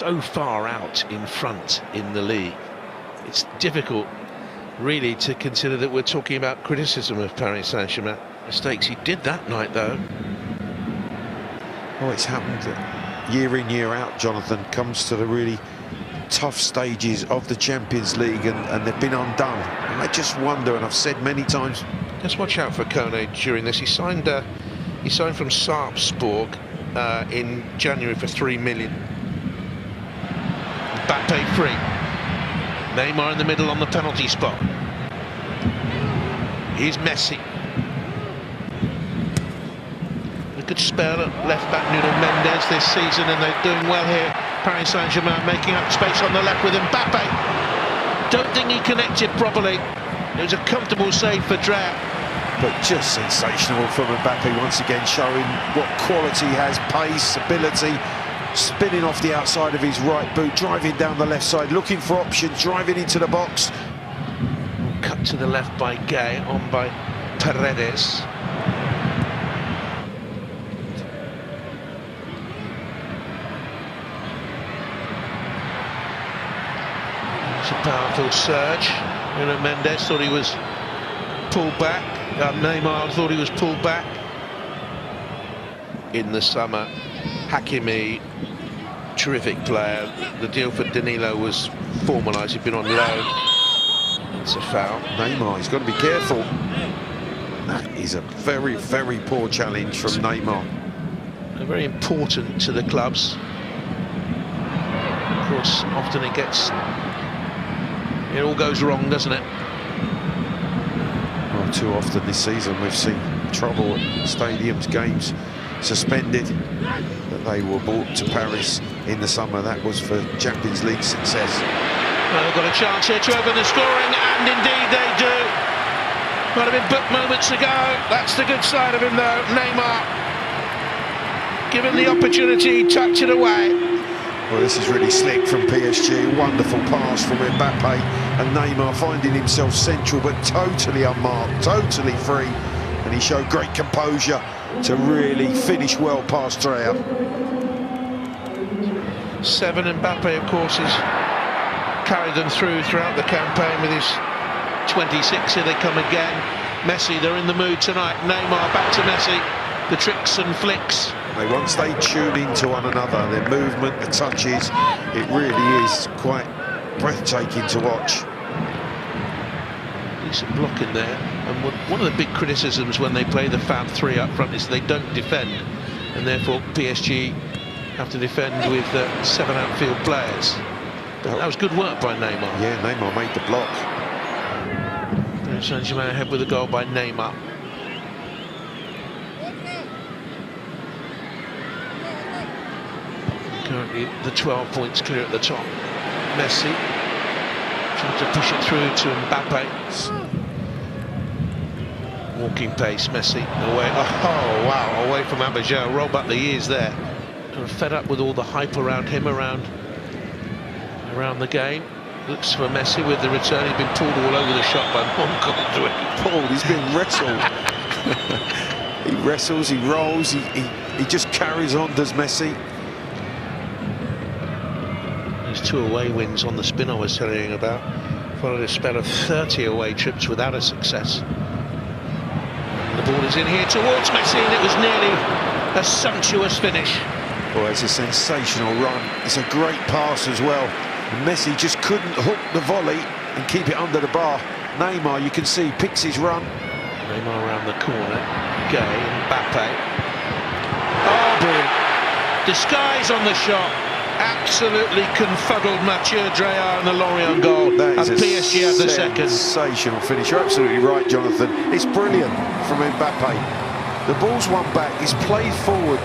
so far out in front in the league. It's difficult really to consider that we're talking about criticism of Paris Saint-Germain. Mistakes he did that night though. Oh, it's happened year in, year out, Jonathan. Comes to the really tough stages of the Champions League and they've been undone. And I just wonder, and I've said many times, just watch out for Kone during this. He signed from Sarpsborg in January for 3 million. Mbappe free. Neymar in the middle on the penalty spot. Here's Messi. A good spell at left-back Nuno Mendes this season, and they're doing well here. Paris Saint-Germain making up space on the left with Mbappe. Don't think he connected properly. It was a comfortable save for Drea. But just sensational from Mbappe, once again showing what quality he has, pace, ability, spinning off the outside of his right boot, driving down the left side, looking for options, driving into the box. Cut to the left by Gay, on by Paredes. It's a powerful surge. Nuno Mendes thought he was pulled back. Neymar thought he was pulled back. In the summer, Hakimi, terrific player. The deal for Danilo was formalised. He'd been on loan. It's a foul. Neymar, he's got to be careful. That is a very, very poor challenge from Neymar. Very important to the clubs. Of course, often it all goes wrong, doesn't it? Well, too often this season we've seen trouble at stadiums, games suspended, that they were brought to Paris in the summer. That was for Champions League success. Well, they've got a chance here to open the scoring, and indeed they do. Might have been booked moments ago. That's the good side of him though. Neymar, given the opportunity, tucked it away. Well, this is really slick from PSG. Wonderful pass from Mbappe, and Neymar finding himself central but totally unmarked, totally free, and he showed great composure to really finish well past Drea. 7, Mbappe, of course, has carried them throughout the campaign with his 26. Here they come again. Messi, they're in the mood tonight. Neymar back to Messi. The tricks and flicks. Once they tune into one another, their movement, the touches, it really is quite breathtaking to watch. Decent block in there. And one of the big criticisms when they play the Fab 3 up front is they don't defend, and therefore PSG have to defend with 7 outfield players. But that was good work by Neymar. Yeah, Neymar made the block. Paris Saint-Germain ahead with a goal by Neymar. Currently the 12 points clear at the top. Messi trying to push it through to Mbappe. Walking pace, Messi away. Oh wow, away from Abidjan. Roll back the years there. And fed up with all the hype around him, around the game. Looks for Messi with the return. He's been pulled all over the shot by Montgomery. Pulled, he's been wrestled. He wrestles, he rolls, he just carries on, does Messi. There's 2 away wins on the spin I was telling you about. Followed a spell of 30 away trips without a success. And the ball is in here towards Messi, and it was nearly a sumptuous finish. Well, it's a sensational run. It's a great pass as well. And Messi just couldn't hook the volley and keep it under the bar. Neymar, you can see, picks his run. Neymar around the corner. Gay, Mbappe. Oh, brilliant. Disguise on the shot. Absolutely confuddled Mathieu Drea in the Lorient goal. That is and PSG had the second. Sensational finish. You're absolutely right, Jonathan. It's brilliant from Mbappe. The ball's won back. It's played forward.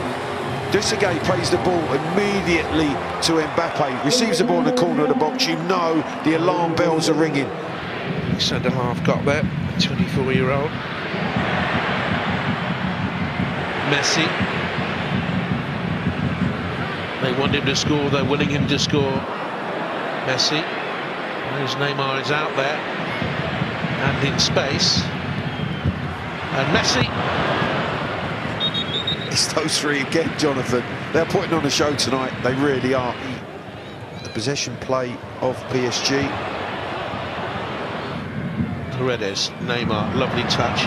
Desegay plays the ball immediately to Mbappe. Receives the ball in the corner of the box. You know the alarm bells are ringing. Centre-half got there. 24-year-old. Messi. They want him to score, they're willing him to score. Messi. As Neymar is out there and in space. And Messi. It's those 3 again, Jonathan. They're putting on a show tonight, they really are. possession play of PSG. Paredes, Neymar, lovely touch.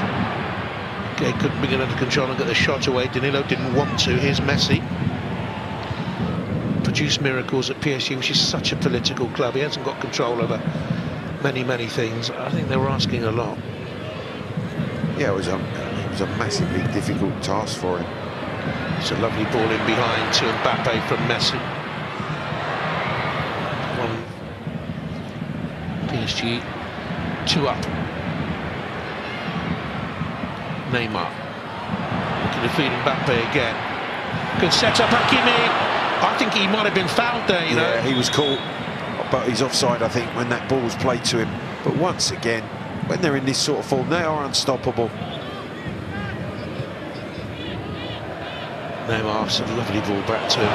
Okay, couldn't bring it under control and get the shot away. Danilo didn't want to. Here's Messi. Produced miracles at PSG, which is such a political club. He hasn't got control over many things. I think they were asking a lot. Yeah, it was a massively difficult task for him. It's a lovely ball in behind to Mbappe from Messi. From PSG, 2 up. Neymar looking to feed Mbappe again. Good set up, Hakimi. I think he might have been fouled there, you know. Yeah, he was caught, but he's offside, I think, when that ball was played to him. But once again, when they're in this sort of form, they are unstoppable. Neymar, it's a lovely ball back to him.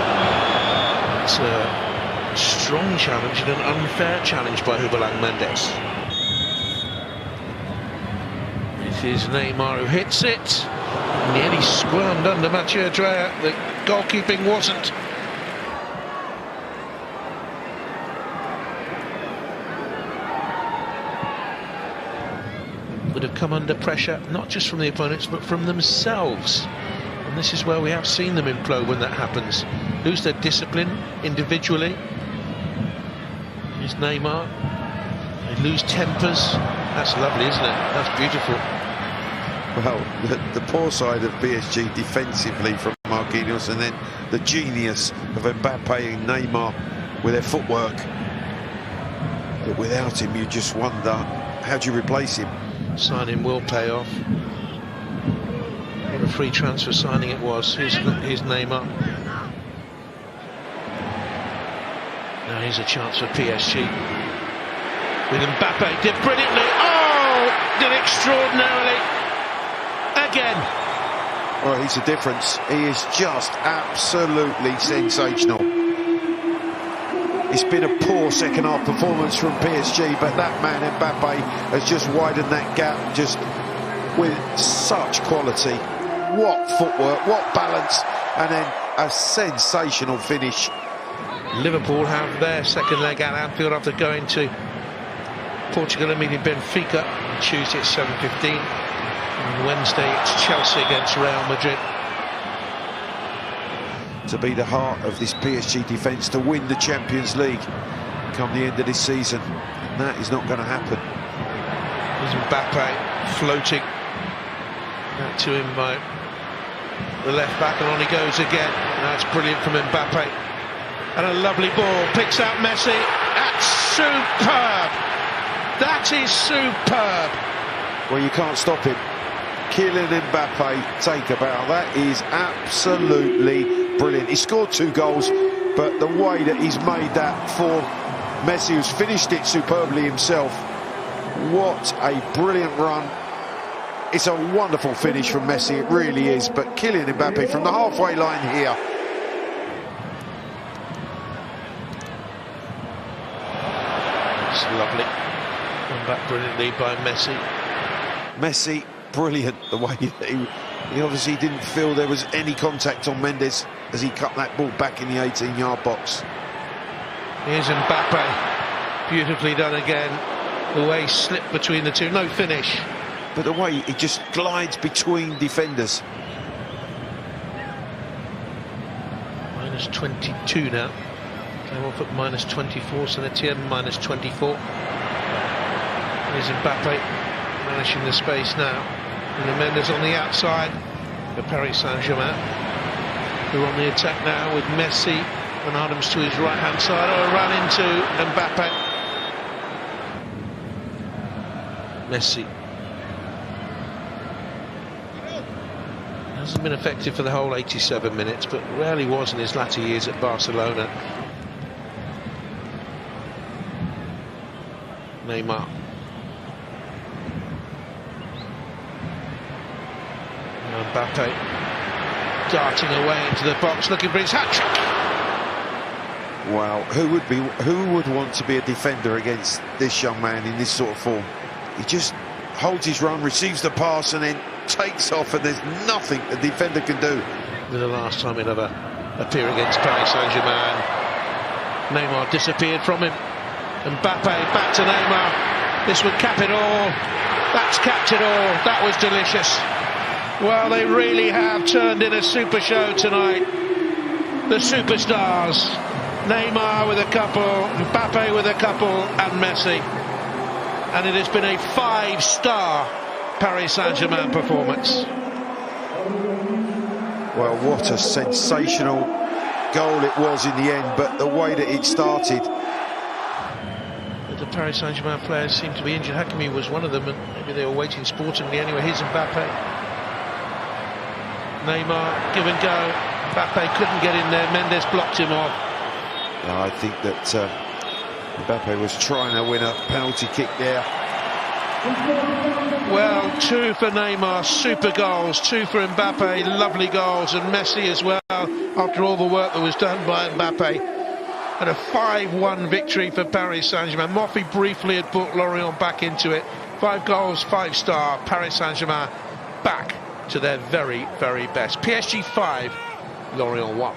It's a strong challenge and an unfair challenge by Hubelang Mendes. It is Neymar who hits it. Nearly squirmed under Mathieu Drea. The goalkeeping wasn't. Would have come under pressure, not just from the opponents, but from themselves. And this is where we have seen them implode when that happens. Lose their discipline individually. Here's Neymar. They lose tempers. That's lovely, isn't it? That's beautiful. Well, the poor side of PSG defensively from Marquinhos, and then the genius of Mbappe and Neymar with their footwork. But without him, you just wonder, how do you replace him? Signing will pay off. What a free transfer signing it was. Here's Neymar. Now here's a chance for PSG. With Mbappe, did brilliantly. Oh, did extraordinarily. Again. Well, he's the difference. He is just absolutely sensational. It's been a poor second half performance from PSG, but that man Mbappe has just widened that gap just with such quality. What footwork, what balance, and then a sensational finish. Liverpool have their second leg at Anfield after going to Portugal and meeting Benfica on Tuesday at 7:15. On Wednesday it's Chelsea against Real Madrid. To be the heart of this PSG defence, to win the Champions League come the end of this season. And that is not going to happen. There's Mbappe floating. That to him by the left back, and on he goes again. That's brilliant from Mbappe. And a lovely ball, picks out Messi. That's superb! That is superb! Well, you can't stop him. Kylian Mbappe, take a bow. That is absolutely brilliant. He scored 2 goals, but the way that he's made that for Messi, who's finished it superbly himself. What a brilliant run. It's a wonderful finish from Messi, it really is. But Kylian Mbappe from the halfway line here. It's lovely. Come back brilliantly by Messi. Messi, brilliant the way he obviously didn't feel there was any contact on Mendes as he cut that ball back in the 18-yard box. Here's Mbappe, beautifully done again. The way he slipped between the two, no finish. But the way he just glides between defenders. Minus 22 now. Came off at minus 24, so Etienne minus 24. Here's Mbappe, managing the space now. And Mendes on the outside for Paris Saint-Germain, who are on the attack now with Messi and Adams to his right-hand side. Oh, a run into Mbappe. Messi. Hasn't been effective for the whole 87 minutes, but rarely was in his latter years at Barcelona. Neymar. Mbappe darting away into the box, looking for his hat-trick. Wow, who would want to be a defender against this young man in this sort of form? He just holds his run, receives the pass, and then takes off, and there's nothing a defender can do. The last time he'll ever appear against Paris Saint-Germain Neymar disappeared from him. Mbappe back to Neymar. This would cap it all. That's capped it all. That was delicious. Well, they really have turned in a super show tonight. The superstars. Neymar with a couple, Mbappe with a couple, and Messi. And it has been a 5-star Paris Saint-Germain performance. Well, what a sensational goal it was in the end, but the way that it started. The Paris Saint-Germain players seemed to be injured. Hakimi was one of them, and maybe they were waiting sportingly anyway. Here's Mbappe. Neymar, give and go. Mbappe couldn't get in there. Mendes blocked him off. I think that Mbappe was trying to win a penalty kick there. Well, 2 for Neymar, super goals, 2 for Mbappe, lovely goals, and Messi as well, after all the work that was done by Mbappe. And a 5-1 victory for Paris Saint-Germain. Moffi briefly had put Lorient back into it. 5 goals, 5-star, Paris Saint-Germain back to their very, very best. PSG 5, Lorient 1.